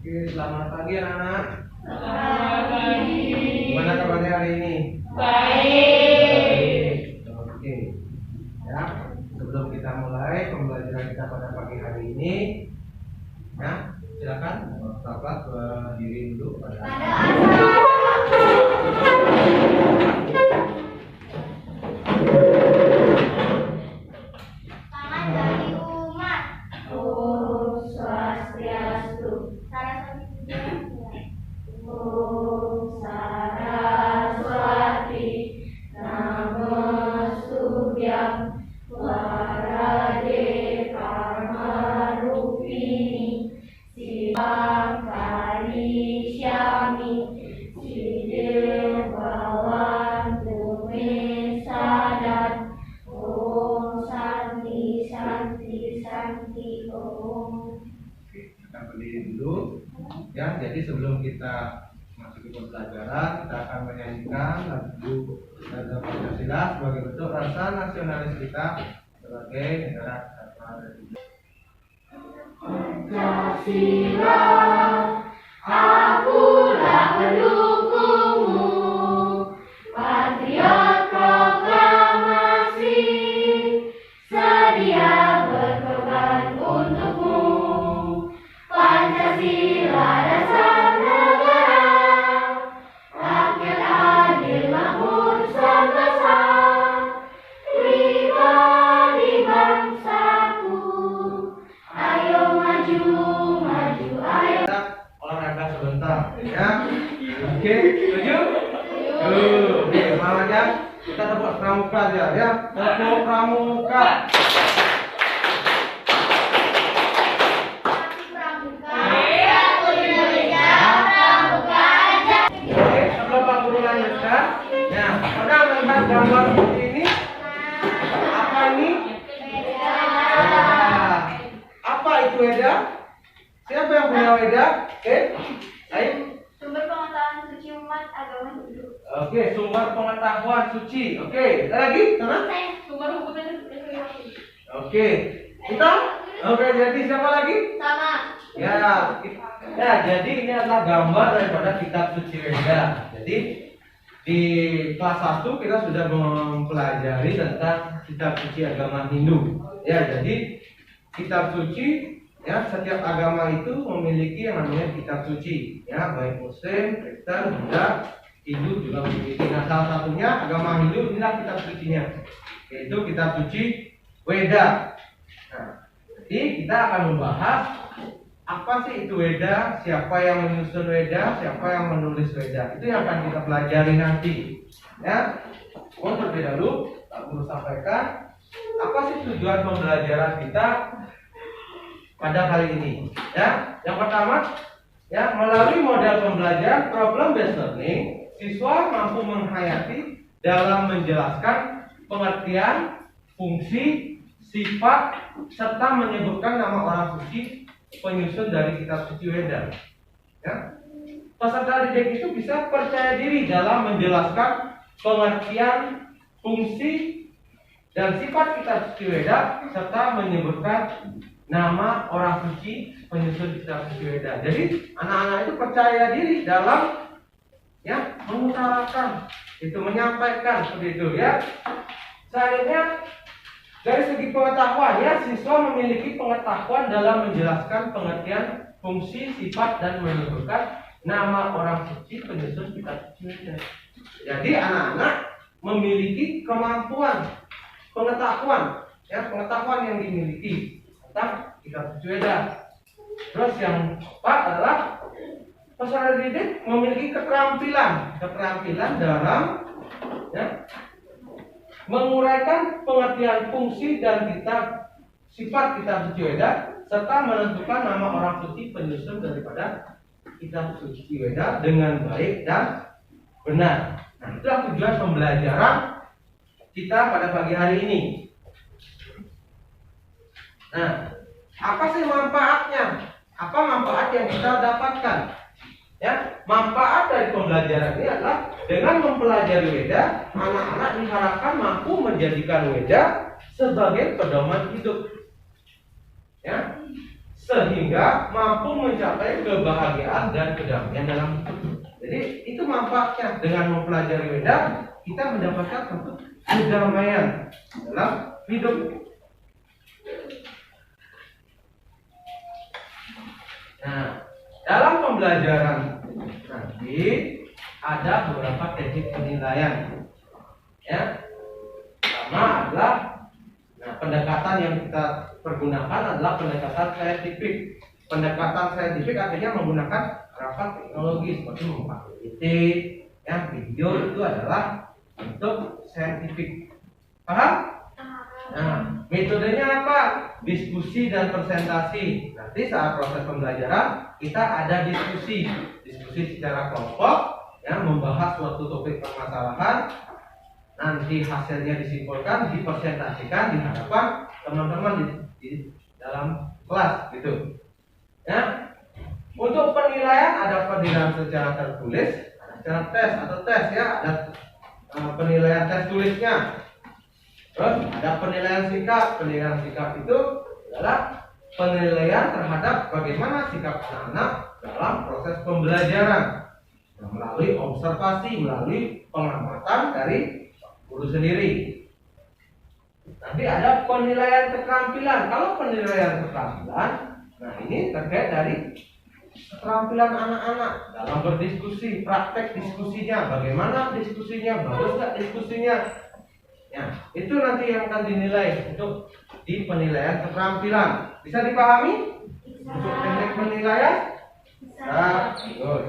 Oke, selamat pagi anak-anak. Selamat pagi. Gimana kabarnya hari ini? Baik. Oke. Ya, sebelum kita mulai pembelajaran kita pada pagi hari ini, ya, silakan sahabat berdiri dulu pada Salam dari umat. Om Swastiastu. Om Saraswati. Namastutyam. Warade Karmarupini. Sivam Karishyami. Sidil Bhavantu Me Sadat. Om Santi Santi Santi Om. kita berdiri dulu. Ya, jadi sebelum kita masuk ke pembelajaran, kita akan menyanyikan lagu Pancasila sebagai bentuk rasa nasionalis kita sebagai negara kesatuan Republik. Pancasila, akulah pendukungmu, patriot proklamasi, sedia berkorban untukmu. Pancasila dasar negara, rakyat adil makmur sentosa, pribadi bangsaku. Ayo maju, maju, ayo. Kita olahraga sebentar, ya. Oke, setuju? Oke, semangatnya kita tepuk pramuka aja, ya. Tepuk pramuka. Oke, sebelum Pak Guru lanjutkan, nah, pernah melihat gambar seperti ini? Apa ini? Nah, apa itu weda? Siapa yang punya weda? Oke, ayo. Sumber pengetahuan suci umat agama Hindu. Oke, sumber pengetahuan suci. Oke, ada lagi? Sana? Sumber hukum dan Oke, kita? Oke, jadi siapa lagi? sama. Ya, jadi ini adalah gambar daripada kitab suci Weda. Jadi di kelas 1 kita sudah mempelajari tentang kitab suci agama Hindu. Ya, jadi kitab suci, ya, setiap agama itu memiliki yang namanya kitab suci. Ya, baik Muslim, Kristen, Buddha, Hindu juga memiliki. Nah, salah satunya agama Hindu inilah kitab sucinya, yaitu kitab suci Weda. Nah, jadi kita akan membahas apa sih itu Weda, siapa yang menyusun Weda, siapa yang menulis Weda. Itu yang akan kita pelajari nanti. Ya, terlebih dahulu Pak Guru sampaikan apa sih tujuan pembelajaran kita pada kali ini. Ya, yang pertama, ya, melalui model pembelajaran problem based learning, siswa mampu menghayati dalam menjelaskan pengertian, fungsi, sifat, serta menyebutkan nama orang suci penyusun dari kitab suci Weda. Ya. Peserta didik itu bisa percaya diri dalam menjelaskan pengertian, fungsi, dan sifat kitab suci Weda serta menyebutkan nama orang suci penyusun kitab suci Weda. Jadi anak-anak itu percaya diri dalam, ya, mengutarakan, itu menyampaikan seperti itu, ya. Selanjutnya, dari segi pengetahuan, ya, siswa memiliki pengetahuan dalam menjelaskan pengertian, fungsi, sifat, dan menyebutkan nama orang suci penyusun kitab suci Weda. Jadi anak-anak memiliki kemampuan, pengetahuan, ya, pengetahuan yang dimiliki tentang kitab suci Weda. Terus yang keempat adalah peserta didik memiliki keterampilan dalam ya, menguraikan pengertian fungsi dan sifat kitab suci Weda serta menentukan nama orang suci penyusun daripada kitab suci Weda dengan baik dan benar. Nah, itulah tujuan pembelajaran kita pada pagi hari ini. Nah, apa sih manfaatnya? Apa manfaat yang kita dapatkan? Ya, manfaat dari pembelajaran ini adalah dengan mempelajari Weda, anak-anak diharapkan mampu menjadikan Weda sebagai pedoman hidup. Ya, sehingga mampu mencapai kebahagiaan dan kedamaian dalam hidup. Jadi itu manfaatnya, dengan mempelajari Weda kita mendapatkan satu kedamaian dalam hidup. Nah, dalam pembelajaran nanti ada beberapa teknik penilaian. Ya, pertama adalah pendekatan yang kita pergunakan adalah pendekatan saintifik. Pendekatan saintifik artinya menggunakan harapan teknologi seperti memakai titik, ya, video itu adalah bentuk saintifik. Paham? Nah, metodenya apa? Diskusi dan presentasi. Nanti saat proses pembelajaran kita ada diskusi secara kelompok, ya, membahas suatu topik permasalahan. Nanti hasilnya disimpulkan, dipresentasikan di hadapan teman-teman di dalam kelas, gitu. Ya, untuk penilaian ada penilaian secara tertulis, ada secara tes atau tes, ya, ada penilaian tes tulisnya. Terus ada penilaian sikap. Penilaian sikap itu adalah penilaian terhadap bagaimana sikap anak-anak dalam proses pembelajaran, melalui observasi, melalui pengamatan dari guru sendiri. Nanti ada penilaian keterampilan. Kalau penilaian keterampilan, nah ini terkait dari keterampilan anak-anak dalam berdiskusi, praktek diskusinya, bagaimana diskusinya, bagus nggak diskusinya. Ya, itu nanti yang akan dinilai untuk di penilaian keterampilan. Bisa dipahami? Untuk teknik penilaian? Nah, good.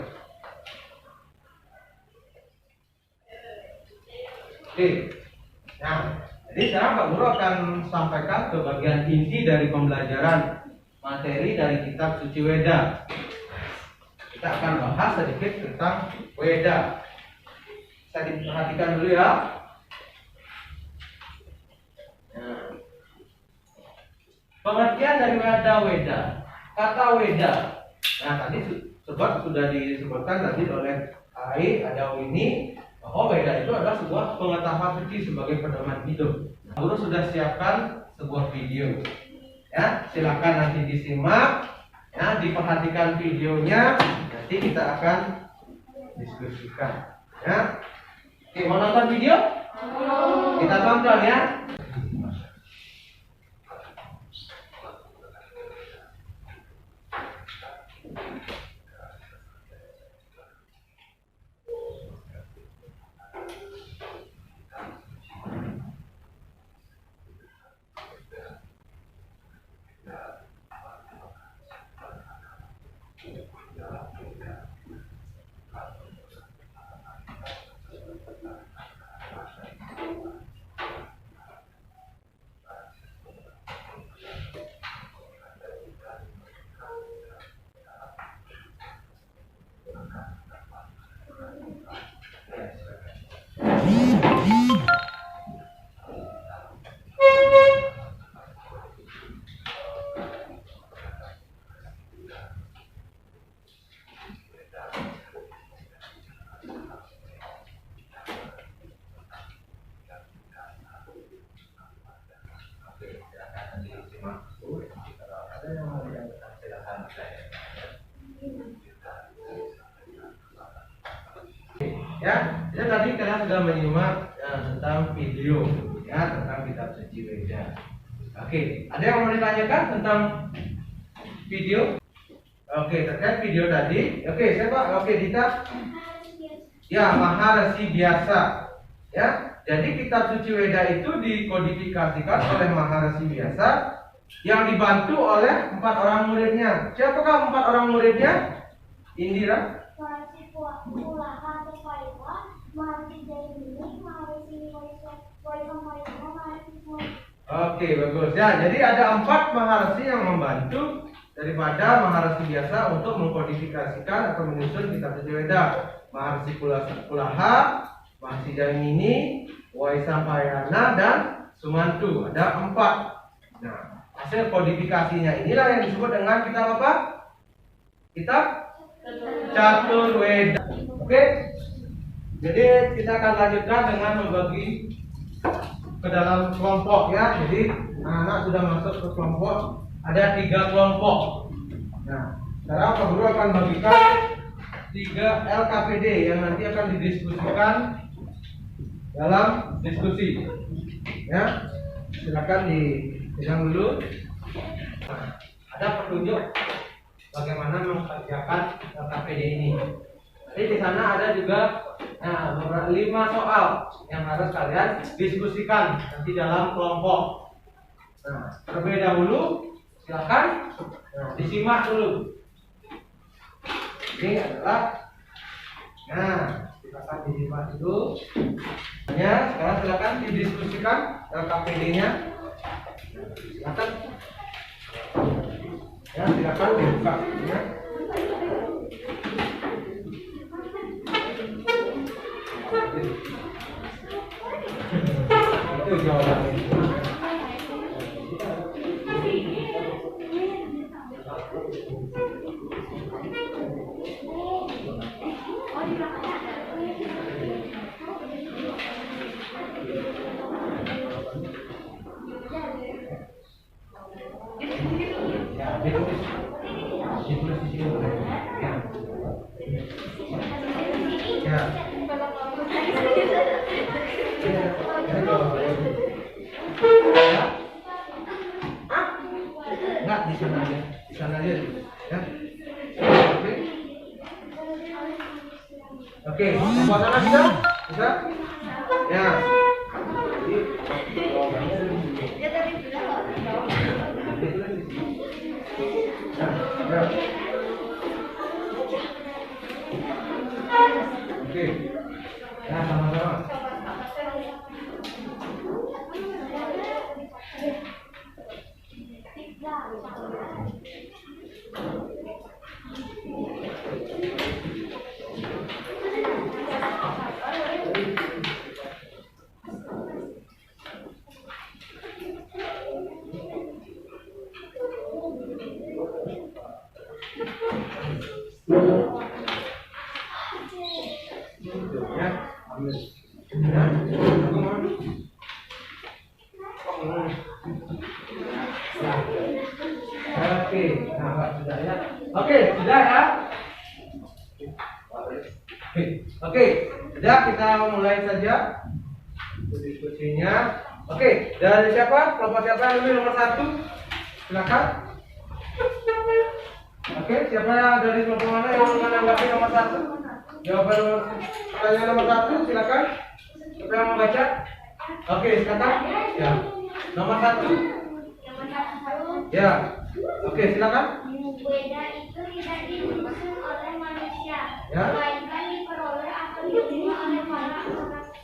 Oke. Nah, jadi sekarang Pak Guru akan sampaikan ke bagian inti dari pembelajaran materi dari kitab suci Weda. Kita akan bahas sedikit tentang Weda. Bisa diperhatikan dulu ya. Nah, pengertian dari Weda. Kata Weda. Nah, tadi sebab sudah disebutkan tadi oleh Ai, ada ini, bahwa Weda itu adalah sebuah pengetahuan suci sebagai pedoman hidup. Guru sudah siapkan sebuah video. Ya, silakan nanti disimak, ya, diperhatikan videonya, nanti kita akan diskusikan. Ya. Oke, mau nonton video? Kita tonton ya. Ya, tadi kalian sudah menyimak tentang video, ya, tentang kitab suci Weda. Oke, ada yang mau ditanyakan tentang video? Oke, terkait video tadi. Oke, siapa? Oke, Dita. Ya, Maharesi biasa. Ya, jadi kitab suci Weda itu dikodifikasikan oleh Maharesi biasa yang dibantu oleh 4 orang muridnya. Siapakah 4 orang muridnya? Indira? Mahasi Kulaha atau Faila, Mahasi Jaimini, Mahasi Mahasi. Oke, bagus ya. Jadi ada 4 maharsi yang membantu daripada maharsi biasa untuk mengkodifikasikan atau menyusun kitab suci Weda. Maharsi Kulaha, Mahasi Jaimini, Waisampayana, dan Sumantu. Ada 4. Nah, hasil kodifikasinya inilah yang disebut dengan kitab apa? Kitab Caturweda. Oke. Jadi kita akan lanjutkan dengan membagi ke dalam kelompok ya. Jadi anak-anak sudah masuk ke kelompok. Ada 3 kelompok. Nah, sekarang Pak Guru akan bagikan 3 LKPD yang nanti akan didiskusikan dalam diskusi. Ya, silakan dipegang dulu. Nah, ada petunjuk bagaimana mengerjakan LKPD ini. Jadi di sana ada juga 5 soal yang harus kalian diskusikan nanti dalam kelompok. Nah, terlebih dahulu silakan disimak dulu. Ini adalah silakan disimak dulu. Sekarang silakan didiskusikan LKPD-nya. Silakan. Ya, silakan dibuka. Ya. Itu jawabannya. Enggak, di sana aja. Di sana aja. Ya. Oke, buat anak bisa? Bisa? Ya. Oke. Ya, sama-sama. Oke, sudah ya. Oke, sudah kita mulai saja diskusinya. Oke, dari siapa? Kelompok siapa yang lebih nomor 1? Silakan. Oke, siapa dari kelompok mana yang menanggapi nomor 1? Jawaban pertanyaan nomor 1, silakan. Siapa yang membaca? Oke, silakan. Ya. Nomor 1. Ya. Oke, silakan. Weda itu tidak disusun oleh manusia, Ya. melainkan diperoleh atau diterima oleh para mahasi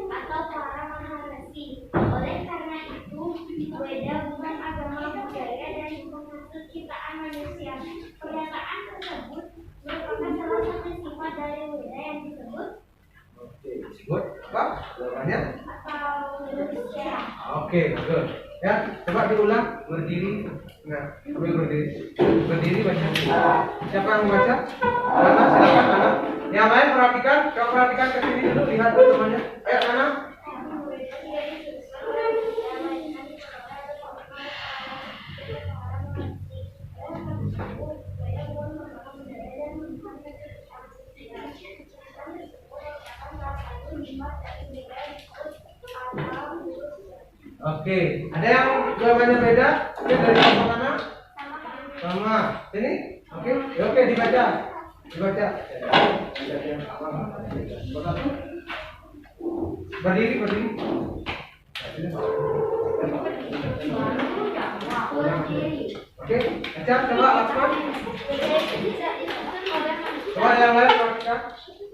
atau para maharasi. Oleh karena itu, Weda bukan agama budaya dan bukan hasil ciptaan manusia. Pernyataan tersebut merupakan salah satu sifat dari Weda yang disebut apa? Jawabannya? atau manusia. Oke, bagus. Ya, coba diulang, berdiri. Nah, sambil berdiri. Berdiri baca. Siapa yang membaca? Nana, silakan Nana. Yang lain perhatikan, coba perhatikan ke sini dulu, lihat temannya. Ayo Nana. Oke, ada yang jawabannya beda? Oke, dari kelompok mana? Sama. Ini? Oke, ya, oke dibaca. Dibaca. Berdiri, berdiri. Oke, baca coba Lakman. Budaya itu bisa disusun oleh manusia. Coba yang lain baca.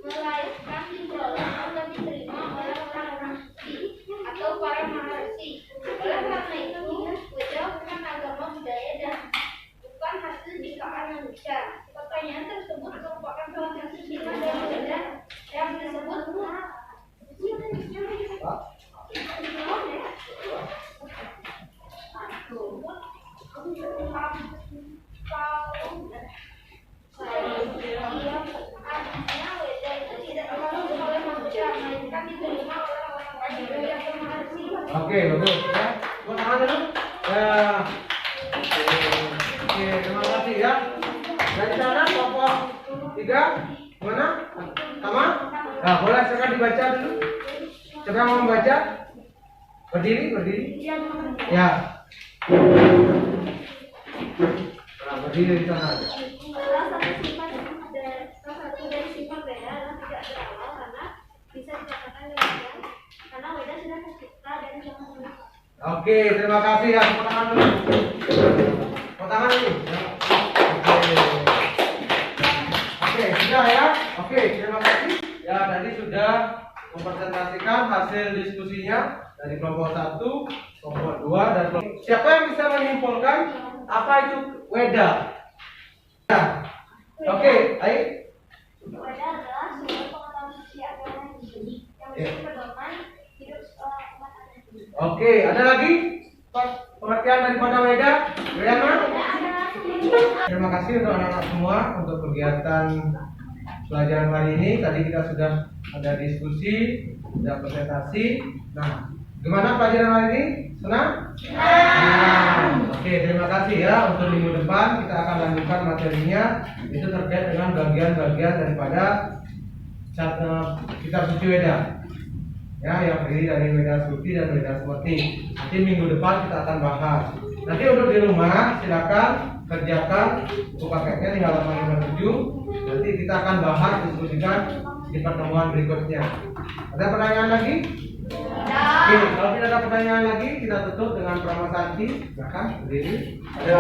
Melahirkan diperoleh atau diterima oleh orang-orang suci atau para maharsi. Oleh karena itu, weda bukan agama budaya dan bukan hasil ciptaan manusia. Pertanyaan tersebut merupakan salah satu sifat dari weda yang disebut artinya weda itu tidak termasuk oleh manusia, melainkan diterima oleh orang-orang budaya atau maharsi. Oke, bagus ya. Buat tangan dulu. Ya. Oke, terima kasih ya. Dari sana kelompok 3 mana? Sama? Nah, boleh silakan dibaca dulu. Siapa yang mau membaca? Berdiri. Ya. Nah, berdiri di sana. Salah satu dari sifat weda adalah tidak berawal karena bisa dikatakan demikian karena weda sudah tercipta dari zaman dulu. Oke, terima kasih ya. Tepuk tangan dulu. Tepuk tangan dulu. Oke, sudah ya. Oke, terima kasih. Ya, tadi sudah mempresentasikan hasil diskusinya dari kelompok 1, kelompok 2 dan kelompok. Siapa yang bisa menyimpulkan apa itu weda? Ya. Oke, ayo. Weda adalah sumber pengetahuan suci agama Hindu yang bisa berpedoman hidup seorang umat agama. Oke, ada lagi pengertian daripada weda? Weda? Terima kasih untuk anak-anak semua untuk kegiatan pelajaran hari ini. Tadi kita sudah ada diskusi, sudah presentasi. Nah, gimana pelajaran hari ini? Senang? Oke, terima kasih ya. Untuk minggu depan kita akan lanjutkan materinya. Itu terkait dengan bagian-bagian daripada kitab suci weda. Ya, yang terdiri dari weda suci dan weda smrti. Nanti minggu depan kita akan bahas. Nanti untuk di rumah silakan kerjakan buku paketnya di halaman 57. Nanti kita akan bahas, diskusikan di pertemuan berikutnya. Ada pertanyaan lagi? Oke, kalau tidak ada pertanyaan lagi, kita tutup dengan Pramasakti. Silakan berdiri. Ada